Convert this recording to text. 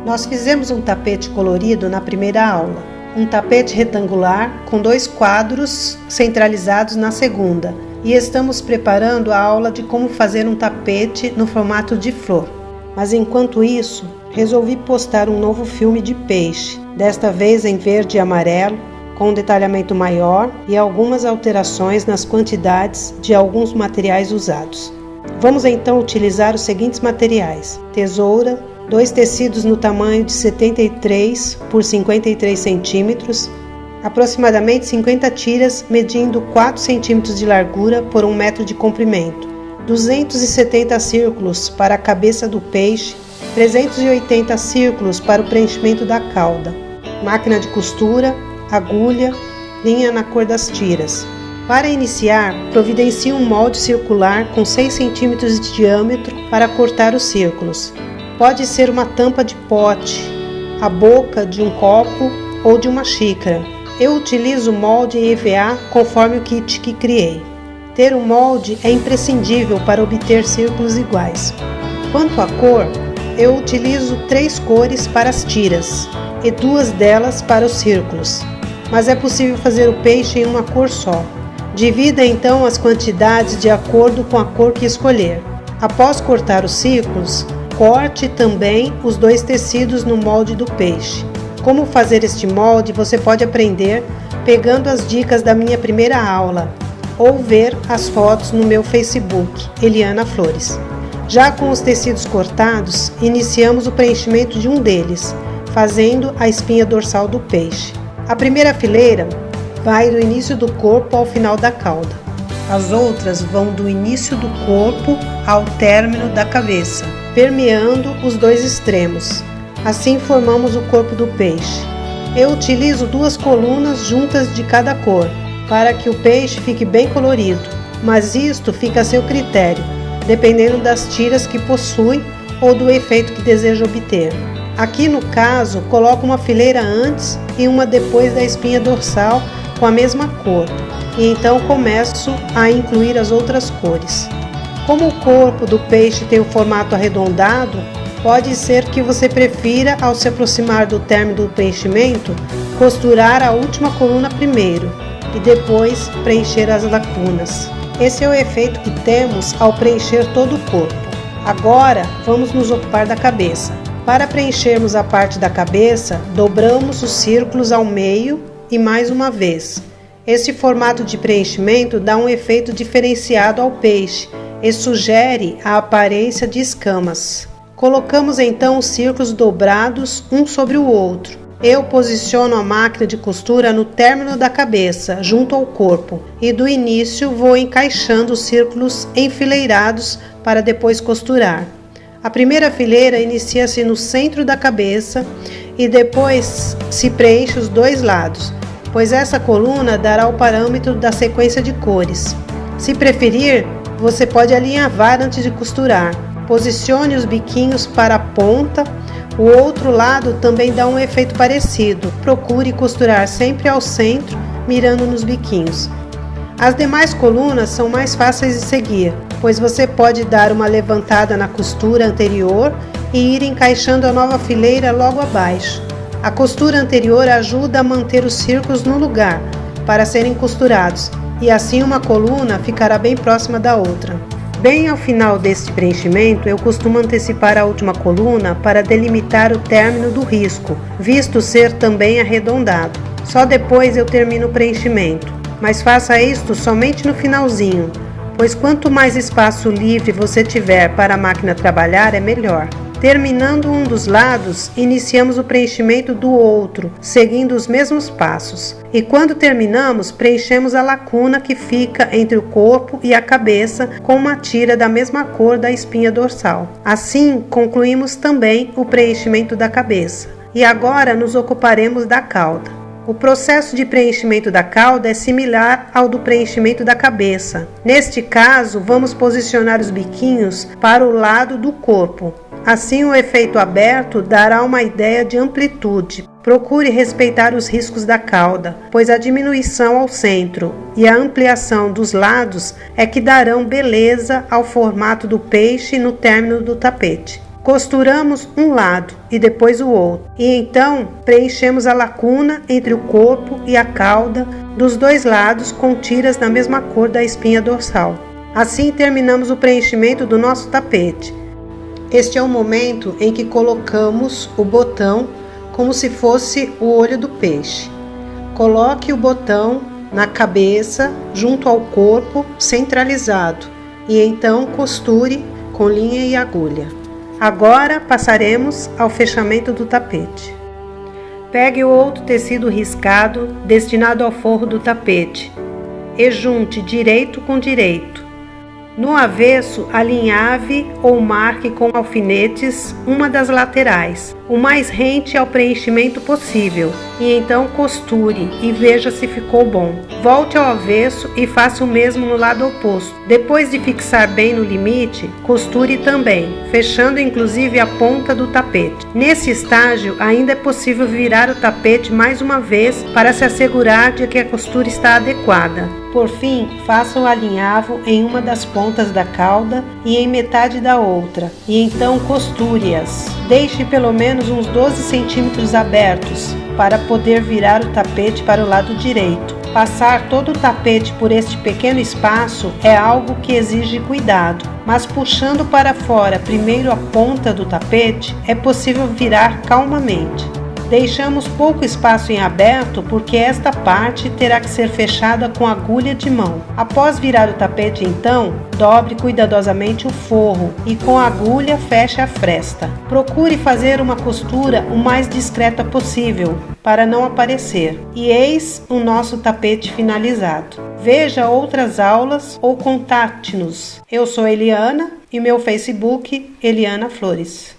Nós fizemos um tapete colorido na primeira aula, um tapete retangular com 2 quadros centralizados na segunda, e estamos preparando a aula de como fazer um tapete no formato de flor. Mas enquanto isso, resolvi postar um novo filme de peixe, desta vez em verde e amarelo, com um detalhamento maior e algumas alterações nas quantidades de alguns materiais usados. Vamos então utilizar os seguintes materiais: tesoura, 2 tecidos no tamanho de 73 por 53 centímetros, aproximadamente 50 tiras medindo 4 centímetros de largura por 1 metro de comprimento, 270 círculos para a cabeça do peixe, 380 círculos para o preenchimento da cauda, máquina de costura, agulha, linha na cor das tiras. Para iniciar, providencie um molde circular com 6 centímetros de diâmetro para cortar os círculos. Pode ser uma tampa de pote, a boca de um copo ou de uma xícara. Eu utilizo o molde em EVA conforme o kit que criei. Ter um molde é imprescindível para obter círculos iguais. Quanto à cor, eu utilizo 3 cores para as tiras e 2 delas para os círculos, mas é possível fazer o peixe em uma cor só. Divida então as quantidades de acordo com a cor que escolher. Após cortar os círculos, corte também os 2 tecidos no molde do peixe. Como fazer este molde você pode aprender pegando as dicas da minha primeira aula ou ver as fotos no meu Facebook, Eliana Flores. Já com os tecidos cortados, iniciamos o preenchimento de um deles, fazendo a espinha dorsal do peixe. A primeira fileira vai do início do corpo ao final da cauda. As outras vão do início do corpo ao término da cabeça, permeando os 2 extremos. Assim formamos o corpo do peixe. Eu utilizo 2 colunas juntas de cada cor, para que o peixe fique bem colorido, mas isto fica a seu critério, dependendo das tiras que possui ou do efeito que deseja obter. Aqui no caso, coloco uma fileira antes e uma depois da espinha dorsal com a mesma cor, e então começo a incluir as outras cores. Como o corpo do peixe tem um formato arredondado, pode ser que você prefira, ao se aproximar do término do preenchimento, costurar a última coluna primeiro e depois preencher as lacunas. Esse é o efeito que temos ao preencher todo o corpo. Agora vamos nos ocupar da cabeça. Para preenchermos a parte da cabeça, dobramos os círculos ao meio e mais uma vez. Esse formato de preenchimento dá um efeito diferenciado ao peixe e sugere a aparência de escamas. Colocamos então os círculos dobrados um sobre o outro. Eu posiciono a máquina de costura no término da cabeça, junto ao corpo, e do início vou encaixando os círculos enfileirados para depois costurar. A primeira fileira inicia-se no centro da cabeça e depois se preenche os 2 lados, pois essa coluna dará o parâmetro da sequência de cores. Se preferir, você pode alinhavar antes de costurar. Posicione os biquinhos para a ponta. O outro lado também dá um efeito parecido. Procure costurar sempre ao centro, mirando nos biquinhos. As demais colunas são mais fáceis de seguir, pois você pode dar uma levantada na costura anterior e ir encaixando a nova fileira logo abaixo. A costura anterior ajuda a manter os círculos no lugar para serem costurados, e assim uma coluna ficará bem próxima da outra. Bem ao final deste preenchimento, eu costumo antecipar a última coluna para delimitar o término do risco, visto ser também arredondado. Só depois eu termino o preenchimento, mas faça isto somente no finalzinho, pois quanto mais espaço livre você tiver para a máquina trabalhar, é melhor. Terminando um dos lados, iniciamos o preenchimento do outro, seguindo os mesmos passos. E quando terminamos, preenchemos a lacuna que fica entre o corpo e a cabeça com uma tira da mesma cor da espinha dorsal. Assim, concluímos também o preenchimento da cabeça. E agora nos ocuparemos da cauda. O processo de preenchimento da cauda é similar ao do preenchimento da cabeça. Neste caso, vamos posicionar os biquinhos para o lado do corpo. Assim, o efeito aberto dará uma ideia de amplitude. Procure respeitar os riscos da cauda, pois a diminuição ao centro e a ampliação dos lados é que darão beleza ao formato do peixe no término do tapete. Costuramos um lado e depois o outro, e então preenchemos a lacuna entre o corpo e a cauda dos dois lados com tiras da mesma cor da espinha dorsal. Assim terminamos o preenchimento do nosso tapete. Este é o momento em que colocamos o botão como se fosse o olho do peixe. Coloque o botão na cabeça, junto ao corpo, centralizado, e então costure com linha e agulha. Agora passaremos ao fechamento do tapete. Pegue o outro tecido riscado destinado ao forro do tapete e junte direito com direito. No avesso, alinhave ou marque com alfinetes uma das laterais, o mais rente ao preenchimento possível, e então costure e veja se ficou bom. Volte ao avesso e faça o mesmo no lado oposto. Depois de fixar bem no limite, costure também, fechando inclusive a ponta do tapete. Nesse estágio, ainda é possível virar o tapete mais uma vez para se assegurar de que a costura está adequada. Por fim, faça o alinhavo em uma das pontas da cauda e em metade da outra, e então costure-as. Deixe pelo menos uns 12 centímetros abertos para poder virar o tapete para o lado direito. Passar todo o tapete por este pequeno espaço é algo que exige cuidado, mas puxando para fora primeiro a ponta do tapete, é possível virar calmamente. Deixamos pouco espaço em aberto porque esta parte terá que ser fechada com agulha de mão. Após virar o tapete, então, dobre cuidadosamente o forro e com a agulha feche a fresta. Procure fazer uma costura o mais discreta possível para não aparecer. E eis o nosso tapete finalizado. Veja outras aulas ou contate-nos. Eu sou Eliana e meu Facebook Eliana Flores.